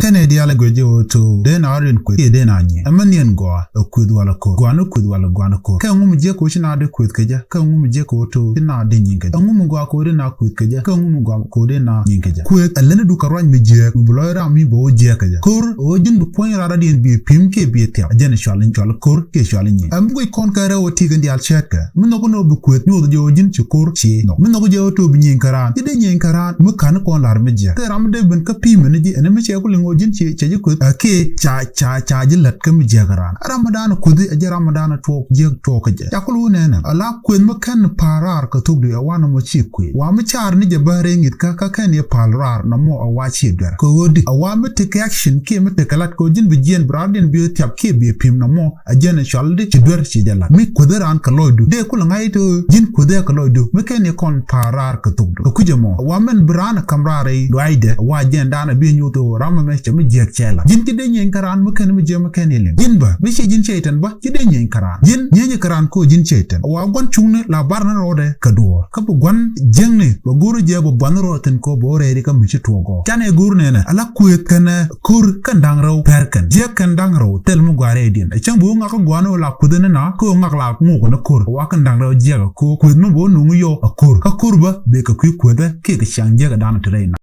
kene diala goje to de na rin ku de na nyi amanien go kueeth wala ko go no kueeth wala go no ko ka ngum je ko shina de kueeth keja ka ngum je ko to na de nyi keja ngum go ko de na kueeth keja ka ngum go ko de na nyi keja kueeth alene du karwan mi je mu bloira mi bo je keja kor o jin du point rara de bi pim ke bi te ajene shalin chol kor ke shalin nyi am go kon kare o tigen di al chetka mun no no bu kueeth nyu de jin ci kor ci no mun no je to bi nyi karan de nyi karan mu kan ko lar mi je te ram de ben ka pi men ji ene mi che ko lingo jin ci je kueeth ke cha ji lat ka mi je karan ramadan ko de je ramadan to je to ka je yakulu ne na ala kueeth mu kan parar ka to de awana mo ci kueeth wa mi char ni je bare ngit ka kan ye parar na mo awa ci dar ko wodi awa mi te action ke mi te kalat ko jin bi jien braden bi tiap ke bi pim na mo ajene shalde ci dar ci jala mi ko deran ka loydu de ko ngai to jin ko de ka loydu mi ken ye kon parar ka to ko kuje mo wa men brana kamrare do aide wa jen dana bi nyuto rama me ci mi je chela jin ti de nyen karan mi ken mi je mi ken ye jin ba mi ci jin cheitan ba ci de nyen karan jin nyen karan ko jin cheitan wa gon chungne la barna rode ka do ka bu gon jengne ba guru je bo banro ten ko bo re ka mi ci togo tane guru ne na ala kueeth kana kur kan dang raw perkan je kan dang raw tel mu gware din e chang bu nga ko gwano la kudene na ko ngak la mu ko na kur wa kan dang raw je ko kueeth mu bo nu yo a kur ka kur ba be ka kueeth ke ka chang je ga dan tre